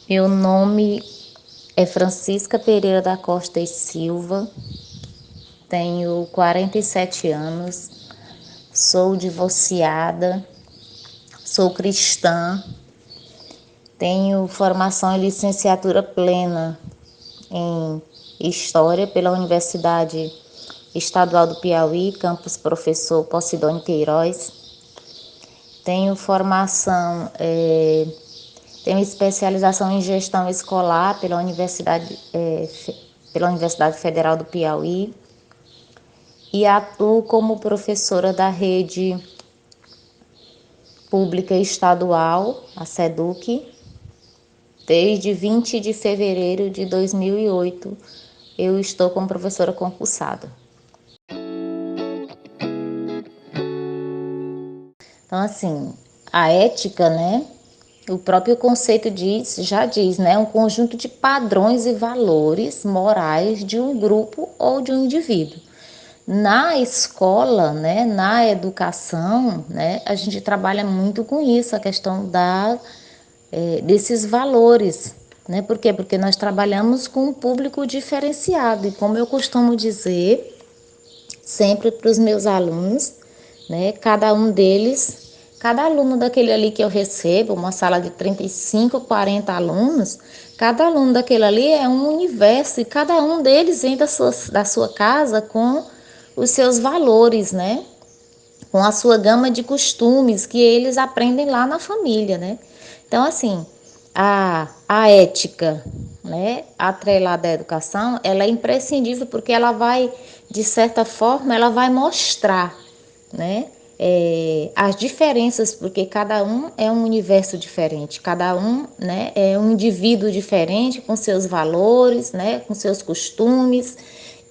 Meu nome é Francisca Pereira da Costa e Silva, tenho 47 anos, sou divorciada, sou cristã, tenho formação em licenciatura plena em História pela Universidade Estadual do Piauí, campus Professor Posidônio Queiroz. Tenho tenho especialização em gestão escolar pela Universidade Federal do Piauí e atuo como professora da rede pública estadual, a SEDUC, desde 20 de fevereiro de 2008. Eu estou como professora concursada. Então, assim, a ética, né? O próprio conceito já diz, né? Um conjunto de padrões e valores morais de um grupo ou de um indivíduo. Na escola, né, na educação, né, a gente trabalha muito com isso, a questão desses valores, né? Por quê? Porque nós trabalhamos com um público diferenciado e como eu costumo dizer sempre para os meus alunos, né, cada aluno daquele ali que eu recebo, uma sala de 35, 40 alunos, cada aluno daquele ali é um universo e cada um deles vem da sua casa com os seus valores, né? Com a sua gama de costumes que eles aprendem lá na família, né? Então, assim, a ética, né, atrelada à educação, ela é imprescindível porque ela vai, de certa forma, ela vai mostrar, né, as diferenças, porque cada um é um universo diferente, cada um, né, é um indivíduo diferente, com seus valores, né, com seus costumes,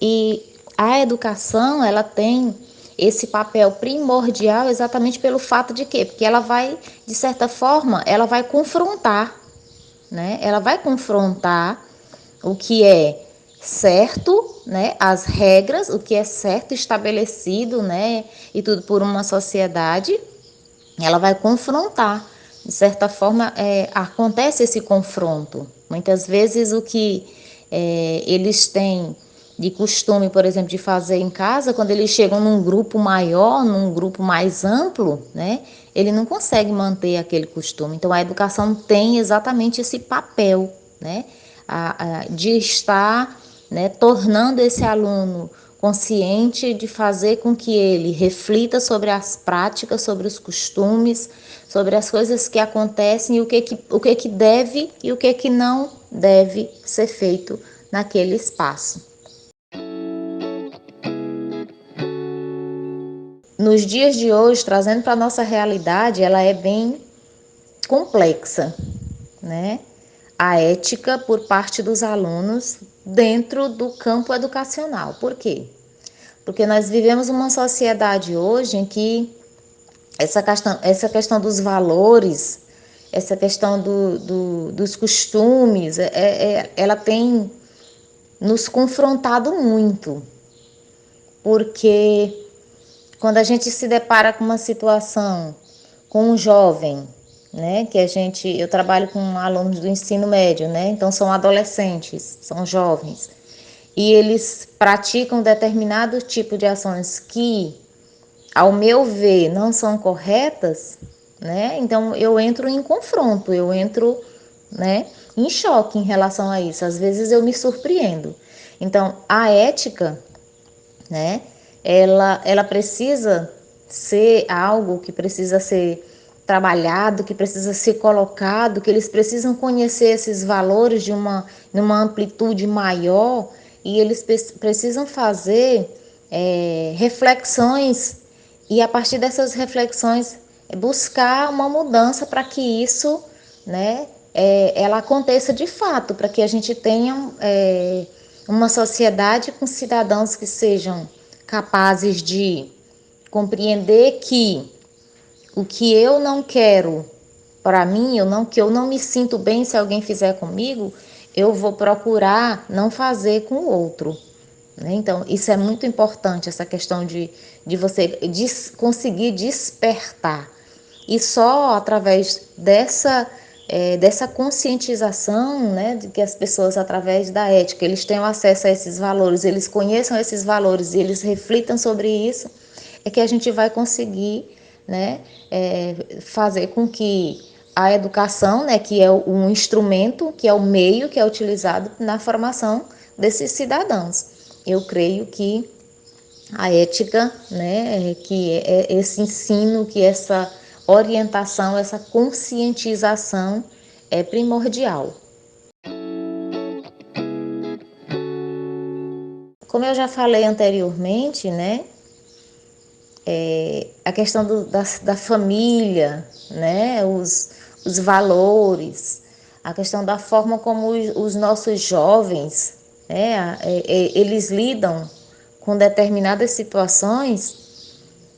e a educação, ela tem esse papel primordial exatamente pelo fato de quê? Porque ela vai, de certa forma, ela vai confrontar, né? Ela vai confrontar o que é certo, né? As regras, o que é certo estabelecido, né? E tudo por uma sociedade, ela vai confrontar. De certa forma, acontece esse confronto. Muitas vezes o que eles têm de costume, por exemplo, de fazer em casa, quando eles chegam num grupo maior, num grupo mais amplo, né? Ele não consegue manter aquele costume. Então, a educação tem exatamente esse papel, né? De estar, né, tornando esse aluno consciente, de fazer com que ele reflita sobre as práticas, sobre os costumes, sobre as coisas que acontecem e o que deve e o que não deve ser feito naquele espaço. Nos dias de hoje, trazendo para a nossa realidade, ela é bem complexa, né? A ética por parte dos alunos dentro do campo educacional. Por quê? Porque nós vivemos uma sociedade hoje em que essa questão dos valores, essa questão dos costumes, ela tem nos confrontado muito, porque quando a gente se depara com uma situação, com um jovem, né, eu trabalho com alunos do ensino médio, né, então são adolescentes, são jovens, e eles praticam determinado tipo de ações que, ao meu ver, não são corretas, né, então eu entro em confronto, eu entro, né, em choque em relação a isso, às vezes eu me surpreendo. Então, a ética, né? Ela precisa ser algo que precisa ser trabalhado, que precisa ser colocado, que eles precisam conhecer esses valores numa amplitude maior e eles precisam fazer reflexões e a partir dessas reflexões buscar uma mudança para que isso, né, ela aconteça de fato, para que a gente tenha uma sociedade com cidadãos que sejam capazes de compreender que o que eu não quero para mim, que eu não me sinto bem se alguém fizer comigo, eu vou procurar não fazer com o outro, né? Então, isso é muito importante, essa questão de você conseguir despertar. E só através dessa conscientização, né, de que as pessoas, através da ética, eles tenham acesso a esses valores, eles conheçam esses valores e eles reflitam sobre isso, é que a gente vai conseguir, né, fazer com que a educação, né, que é um instrumento, que é o meio que é utilizado na formação desses cidadãos. Eu creio que a ética, né, que é esse ensino, que essa orientação, essa conscientização é primordial. Como eu já falei anteriormente, né, a questão da família, né, os valores, a questão da forma como os nossos jovens, né, eles lidam com determinadas situações,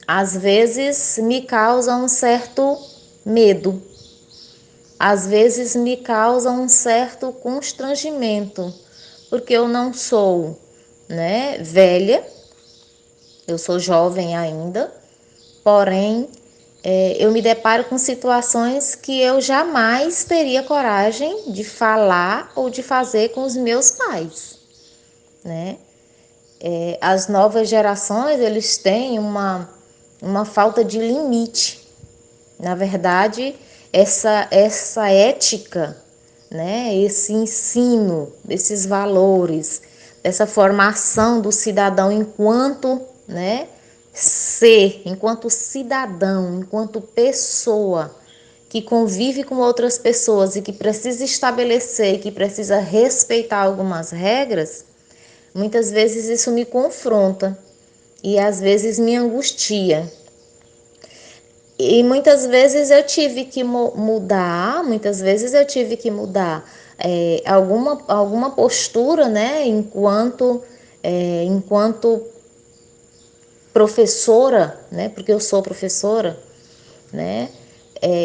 às vezes me causam um certo medo, às vezes me causam um certo constrangimento, porque eu não sou, né, velha, eu sou jovem ainda, porém eu me deparo com situações que eu jamais teria coragem de falar ou de fazer com os meus pais, né? As novas gerações, eles têm uma falta de limite. Na verdade, essa ética, né, esse ensino, esses valores, essa formação do cidadão enquanto, né, ser, enquanto cidadão, enquanto pessoa que convive com outras pessoas e que precisa estabelecer, que precisa respeitar algumas regras, muitas vezes isso me confronta e às vezes me angustia. E muitas vezes eu tive que mudar, alguma postura, né, enquanto professora, né, porque eu sou professora, né,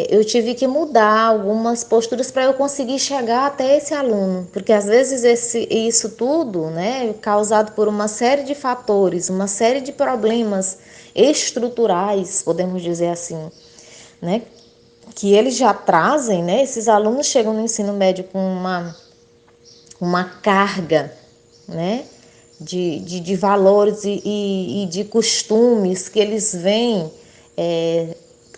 eu tive que mudar algumas posturas para eu conseguir chegar até esse aluno, porque às vezes isso tudo, né, causado por uma série de fatores, uma série de problemas estruturais, podemos dizer assim, né, que eles já trazem, né, esses alunos chegam no ensino médio com uma carga, né, de valores e de costumes que eles vêm,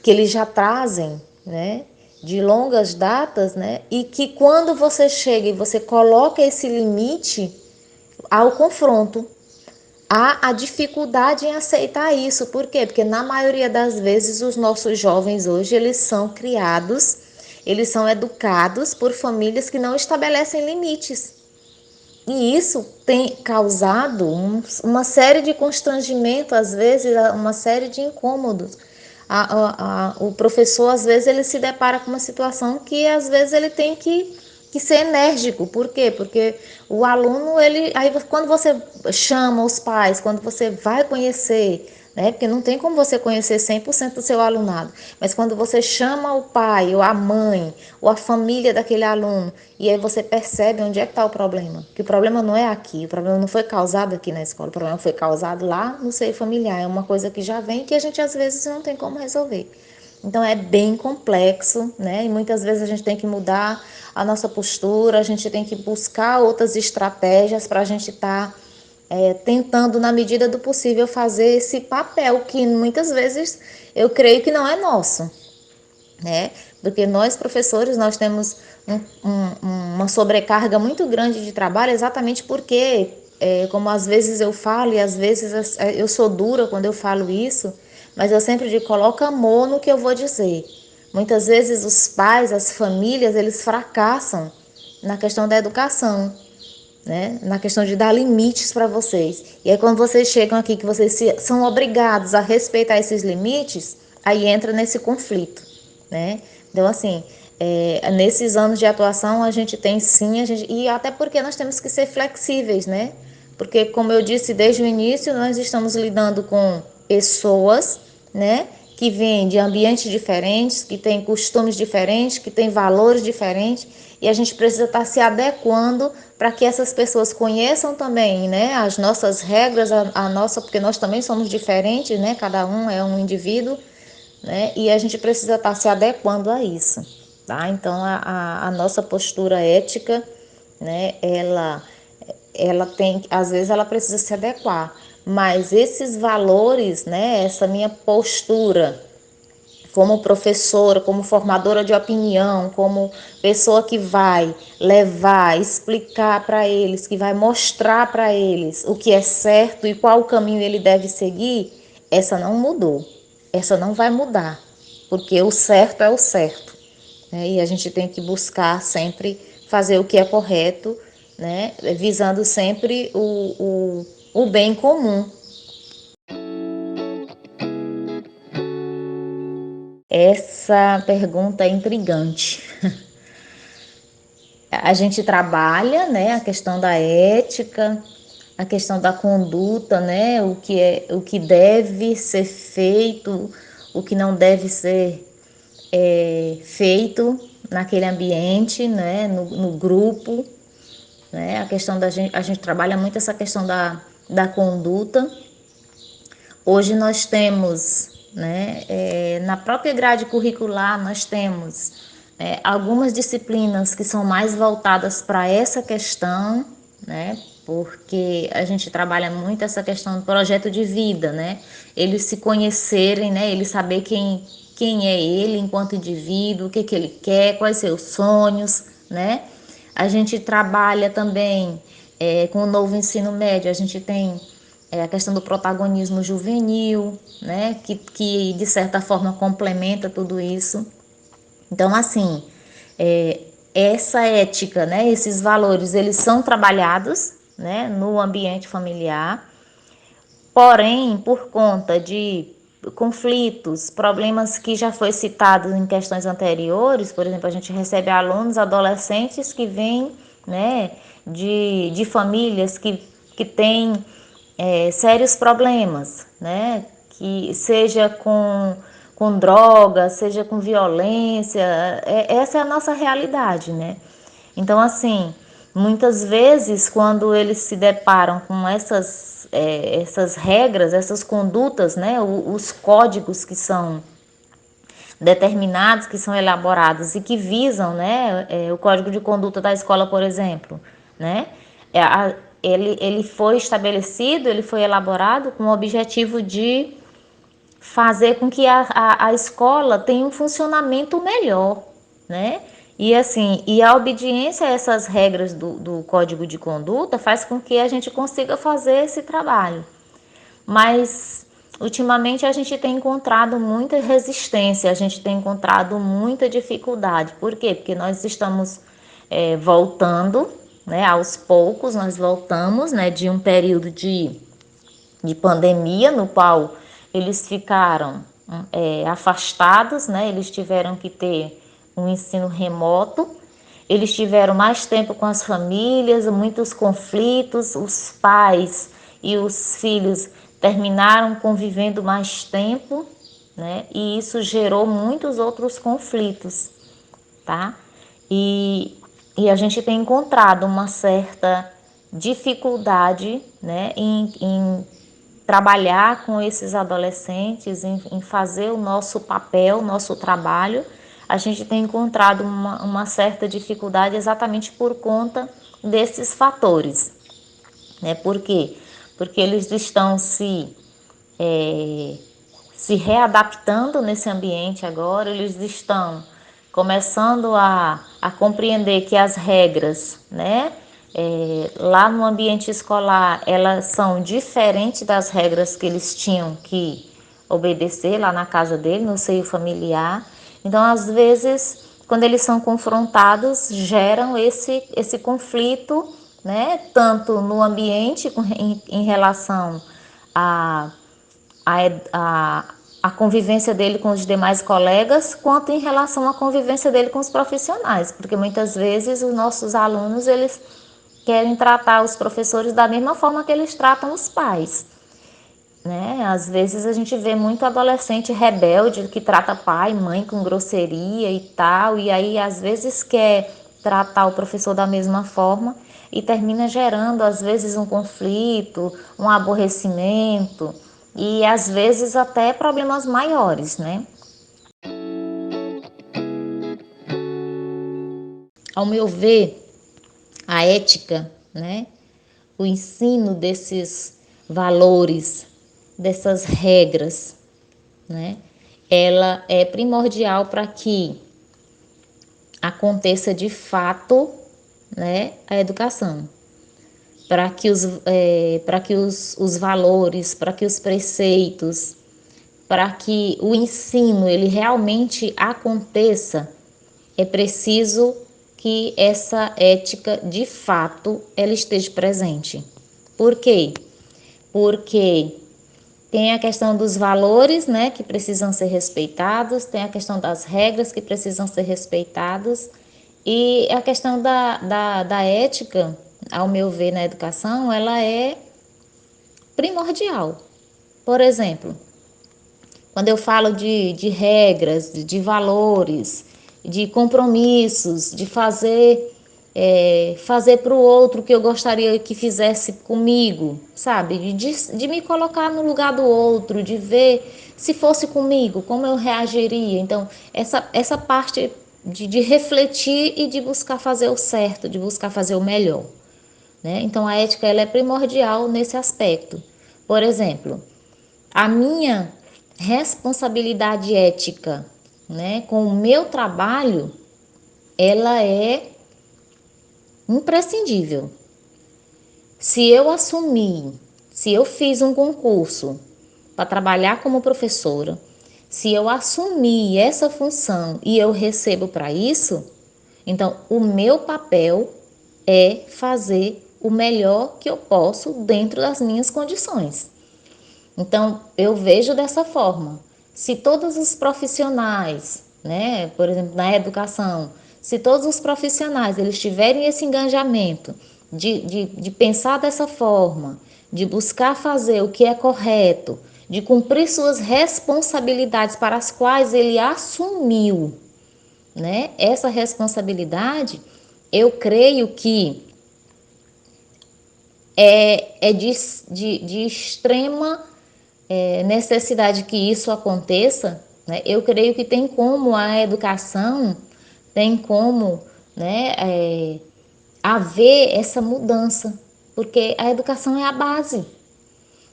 que eles já trazem, né, de longas datas, né, e que quando você chega e você coloca esse limite, há o confronto, há a dificuldade em aceitar isso. Por quê? Porque na maioria das vezes os nossos jovens hoje, eles são criados, eles são educados por famílias que não estabelecem limites. E isso tem causado uma série de constrangimento, às vezes uma série de incômodos. O professor, às vezes, ele se depara com uma situação que, às vezes, ele tem que ser enérgico. Por quê? Porque o aluno, aí quando você chama os pais, quando você vai conhecer, né? Porque não tem como você conhecer 100% do seu alunado, mas quando você chama o pai ou a mãe ou a família daquele aluno e aí você percebe onde é que está o problema, que o problema não é aqui, o problema não foi causado aqui na escola, o problema foi causado lá no seio familiar, é uma coisa que já vem que a gente às vezes não tem como resolver. Então é bem complexo, né? E muitas vezes a gente tem que mudar a nossa postura, a gente tem que buscar outras estratégias para a gente estar tentando, na medida do possível, fazer esse papel que muitas vezes eu creio que não é nosso, né? Porque nós, professores, nós temos uma sobrecarga muito grande de trabalho, exatamente porque, como às vezes eu falo, e às vezes eu sou dura quando eu falo isso, mas eu sempre digo, coloca amor no que eu vou dizer. Muitas vezes os pais, as famílias, eles fracassam na questão da educação, né? Na questão de dar limites para vocês. E aí quando vocês chegam aqui, que vocês são obrigados a respeitar esses limites, aí entra nesse conflito, né? Então, assim, nesses anos de atuação, a gente tem sim, e até porque nós temos que ser flexíveis, né? Porque, como eu disse desde o início, nós estamos lidando com pessoas, né, que vêm de ambientes diferentes, que têm costumes diferentes, que têm valores diferentes, e a gente precisa estar se adequando para que essas pessoas conheçam também, né, as nossas regras, a nossa, porque nós também somos diferentes, né, cada um é um indivíduo, né, e a gente precisa estar se adequando a isso. tá? Então a nossa postura ética, né, ela tem, às vezes ela precisa se adequar, mas esses valores, né, essa minha postura como professora, como formadora de opinião, como pessoa que vai levar, explicar para eles, que vai mostrar para eles o que é certo e qual o caminho ele deve seguir, essa não mudou, essa não vai mudar, porque o certo é o certo, né? E a gente tem que buscar sempre fazer o que é correto, né? Visando sempre o bem comum. Essa pergunta é intrigante. A gente trabalha, né, a questão da ética, a questão da conduta, né, o que deve ser feito, o que não deve ser feito naquele ambiente, né, no grupo, né, a gente trabalha muito essa questão da conduta. Hoje nós temos, né, na própria grade curricular, nós temos algumas disciplinas que são mais voltadas para essa questão, né, porque a gente trabalha muito essa questão do projeto de vida, né, eles se conhecerem, né, eles saber quem é ele enquanto indivíduo, o que ele quer, quais seus sonhos, né. A gente trabalha também com o novo ensino médio, a gente tem a questão do protagonismo juvenil, né, que de certa forma complementa tudo isso. Então, assim, é, essa ética, né, esses valores, eles são trabalhados, né, no ambiente familiar, porém, por conta de conflitos, problemas que já foi citado em questões anteriores, por exemplo, a gente recebe alunos, adolescentes que vêm, né, de famílias que têm sérios problemas, né, que seja com droga, seja com violência, essa é a nossa realidade, né? Então, assim, muitas vezes quando eles se deparam com essas regras, essas condutas, né, os códigos que são determinados, que são elaborados e que visam, né, o código de conduta da escola, por exemplo, né, ele foi estabelecido, ele foi elaborado com o objetivo de fazer com que a escola tenha um funcionamento melhor, né? E assim, e a obediência a essas regras do código de conduta faz com que a gente consiga fazer esse trabalho. Mas ultimamente a gente tem encontrado muita resistência, a gente tem encontrado muita dificuldade. Por quê? Porque nós estamos voltando, né? Aos poucos nós voltamos, né? De um período de pandemia no qual eles ficaram afastados, né? Eles tiveram que ter um ensino remoto, eles tiveram mais tempo com as famílias, muitos conflitos, os pais e os filhos terminaram convivendo mais tempo, né? E isso gerou muitos outros conflitos, tá? E a gente tem encontrado uma certa dificuldade, né, em trabalhar com esses adolescentes, em fazer o nosso papel, nosso trabalho. A gente tem encontrado uma certa dificuldade exatamente por conta desses fatores, né? Por quê? Porque eles estão se readaptando nesse ambiente agora, eles estão começando a compreender que as regras, né, lá no ambiente escolar, elas são diferentes das regras que eles tinham que obedecer lá na casa dele, no seio familiar. Então, às vezes, quando eles são confrontados, geram esse conflito, né, tanto no ambiente em relação a a, a, a convivência dele com os demais colegas, quanto em relação à convivência dele com os profissionais, porque muitas vezes os nossos alunos eles querem tratar os professores da mesma forma que eles tratam os pais, né? Às vezes a gente vê muito adolescente rebelde que trata pai, mãe com grosseria e tal, e aí às vezes quer tratar o professor da mesma forma e termina gerando às vezes um conflito, um aborrecimento e às vezes até problemas maiores, né? Ao meu ver, a ética, né, o ensino desses valores, dessas regras, né, ela é primordial para que aconteça de fato, né, a educação. Para que os valores, para que os preceitos, para que o ensino ele realmente aconteça, é preciso que essa ética de fato ela esteja presente. Por quê? Porque tem a questão dos valores, né, que precisam ser respeitados, tem a questão das regras que precisam ser respeitadas, e a questão da ética, ao meu ver, na educação, ela é primordial. Por exemplo, quando eu falo de regras, de valores, de compromissos, de fazer para o outro o que eu gostaria que fizesse comigo, sabe? De me colocar no lugar do outro, de ver se fosse comigo, como eu reagiria. Então, essa parte de refletir e de buscar fazer o certo, de buscar fazer o melhor, né? Então, a ética ela é primordial nesse aspecto. Por exemplo, a minha responsabilidade ética, né, com o meu trabalho, ela é imprescindível. Se eu assumir, se eu fiz um concurso para trabalhar como professora, se eu assumir essa função e eu recebo para isso, então o meu papel é fazer o melhor que eu posso dentro das minhas condições. Então, eu vejo dessa forma. Se todos os profissionais, né, por exemplo, na educação, se todos os profissionais eles tiverem esse engajamento de pensar dessa forma, de buscar fazer o que é correto, de cumprir suas responsabilidades para as quais ele assumiu, né, essa responsabilidade, eu creio que é de extrema necessidade que isso aconteça, né? Eu creio que tem como a educação, tem como, né, haver essa mudança, porque a educação é a base.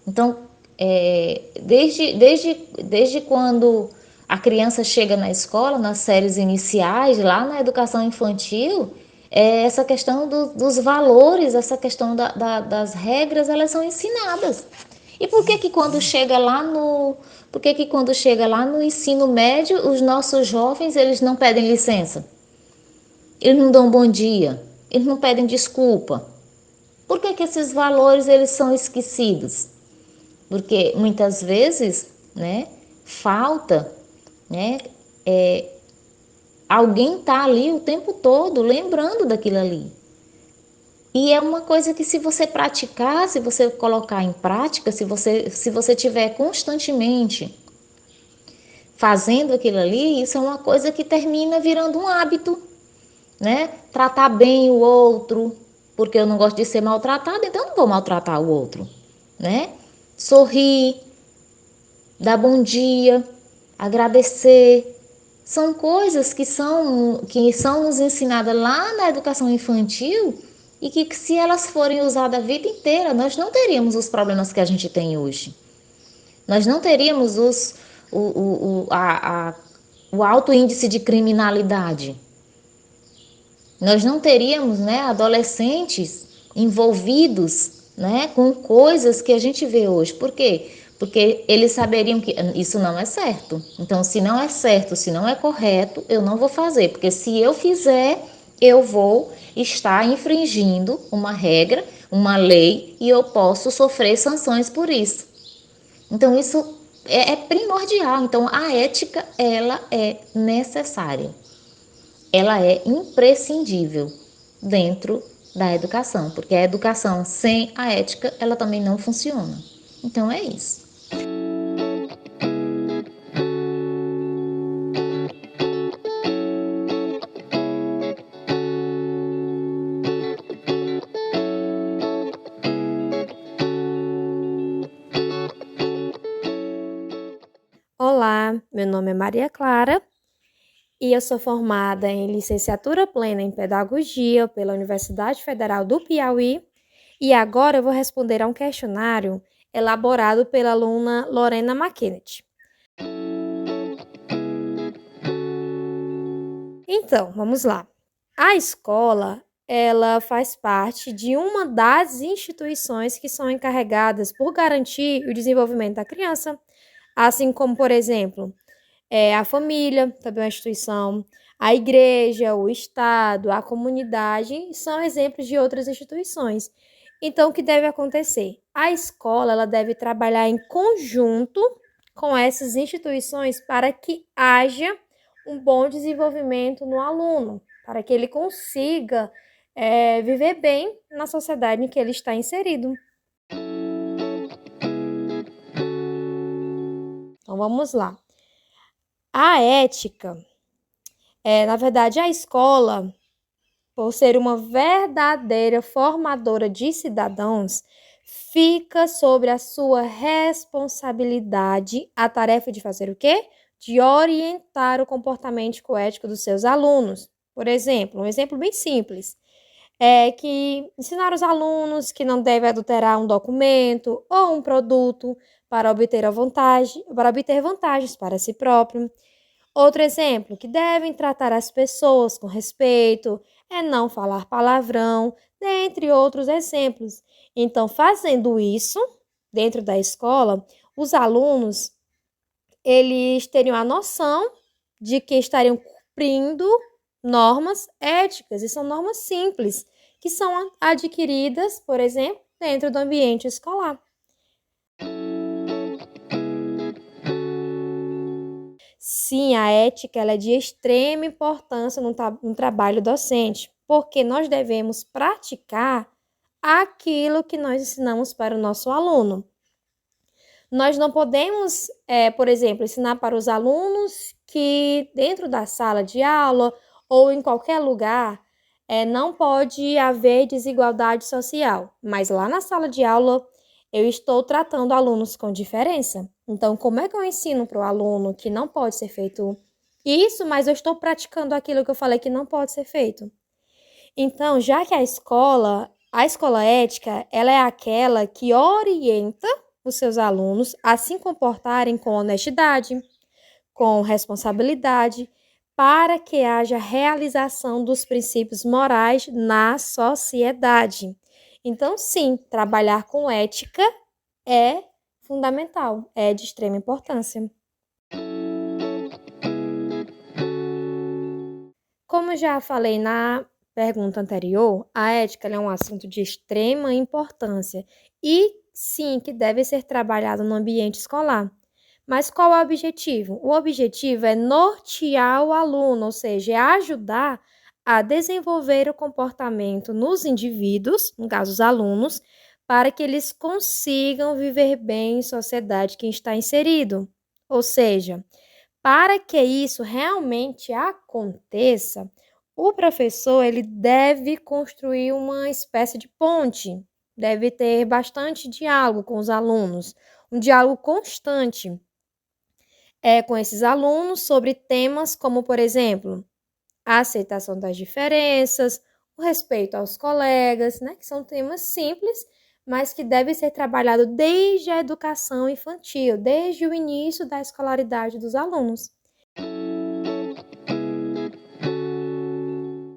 Então, desde quando a criança chega na escola, nas séries iniciais, lá na educação infantil, essa questão dos valores, essa questão das regras, elas são ensinadas. E por que que quando chega lá no ensino médio, os nossos jovens, eles não pedem licença? Eles não dão bom dia, eles não pedem desculpa. Por que que esses valores eles são esquecidos? Porque muitas vezes, né, falta, né, alguém tá ali o tempo todo lembrando daquilo ali. E é uma coisa que se você praticar, se você colocar em prática, se você tiver constantemente fazendo aquilo ali, isso é uma coisa que termina virando um hábito, né? Tratar bem o outro, porque eu não gosto de ser maltratada, então eu não vou maltratar o outro, né? Sorrir, dar bom dia, agradecer. São coisas que são nos ensinadas lá na educação infantil e que se elas forem usadas a vida inteira, nós não teríamos os problemas que a gente tem hoje. Nós não teríamos o alto índice de criminalidade. Nós não teríamos, né, adolescentes envolvidos, né, com coisas que a gente vê hoje. Por quê? Porque eles saberiam que isso não é certo. Então, se não é certo, se não é correto, eu não vou fazer. Porque se eu fizer, eu vou estar infringindo uma regra, uma lei, e eu posso sofrer sanções por isso. Então, isso é primordial. Então, a ética, ela é necessária. Ela é imprescindível dentro da educação, porque a educação sem a ética, ela também não funciona. Então, é isso. Olá, meu nome é Maria Clara E eu sou formada em licenciatura plena em Pedagogia pela Universidade Federal do Piauí. E agora eu vou responder a um questionário elaborado pela aluna Lorena McKennett. Então, vamos lá. A escola, ela faz parte de uma das instituições que são encarregadas por garantir o desenvolvimento da criança, assim como, por exemplo, a família, também é uma instituição, a igreja, o Estado, a comunidade, são exemplos de outras instituições. Então, o que deve acontecer? A escola, ela deve trabalhar em conjunto com essas instituições para que haja um bom desenvolvimento no aluno, para que ele consiga viver bem na sociedade em que ele está inserido. Então, vamos lá. A ética, na verdade, a escola, por ser uma verdadeira formadora de cidadãos, fica sobre a sua responsabilidade a tarefa de fazer o quê? De orientar o comportamento ético dos seus alunos. Por exemplo, um exemplo bem simples, é que ensinar os alunos que não devem adulterar um documento ou um produto para obter vantagens para si próprio. Outro exemplo, que devem tratar as pessoas com respeito, não falar palavrão, dentre outros exemplos. Então, fazendo isso dentro da escola, os alunos, eles teriam a noção de que estariam cumprindo normas éticas, e são normas simples, que são adquiridas, por exemplo, dentro do ambiente escolar. Sim, a ética ela é de extrema importância no trabalho docente, porque nós devemos praticar aquilo que nós ensinamos para o nosso aluno. Nós não podemos, por exemplo, ensinar para os alunos que dentro da sala de aula ou em qualquer lugar não pode haver desigualdade social, mas lá na sala de aula eu estou tratando alunos com diferença. Então, como é que eu ensino para o aluno que não pode ser feito isso, mas eu estou praticando aquilo que eu falei que não pode ser feito? Então, já que a escola ética, ela é aquela que orienta os seus alunos a se comportarem com honestidade, com responsabilidade, para que haja realização dos princípios morais na sociedade. Então, sim, trabalhar com ética é fundamental, é de extrema importância. Como já falei na pergunta anterior, a ética é um assunto de extrema importância e sim que deve ser trabalhado no ambiente escolar. Mas qual é o objetivo? O objetivo é nortear o aluno, ou seja, é ajudar a desenvolver o comportamento nos indivíduos, no caso os alunos, para que eles consigam viver bem em sociedade que está inserido. Ou seja, para que isso realmente aconteça, o professor ele deve construir uma espécie de ponte, deve ter bastante diálogo com os alunos, um diálogo constante com esses alunos sobre temas como, por exemplo, a aceitação das diferenças, o respeito aos colegas, né, que são temas simples, mas que devem ser trabalhados desde a educação infantil, desde o início da escolaridade dos alunos.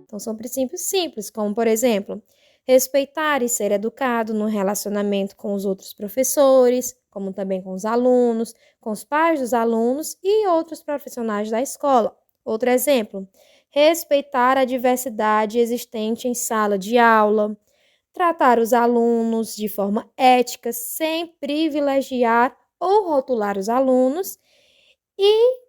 Então, são princípios simples, como, por exemplo, respeitar e ser educado no relacionamento com os outros professores, como também com os alunos, com os pais dos alunos e outros profissionais da escola. Outro exemplo, respeitar a diversidade existente em sala de aula, tratar os alunos de forma ética, sem privilegiar ou rotular os alunos e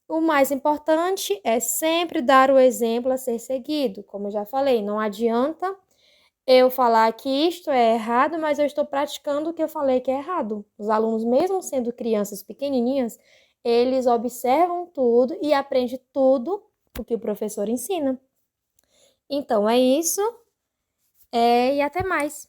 o mais importante é sempre dar o exemplo a ser seguido. Como eu já falei, não adianta eu falar que isto é errado, mas eu estou praticando o que eu falei que é errado. Os alunos, mesmo sendo crianças pequenininhas, eles observam tudo e aprendem tudo o que o professor ensina. Então, é isso, e até mais.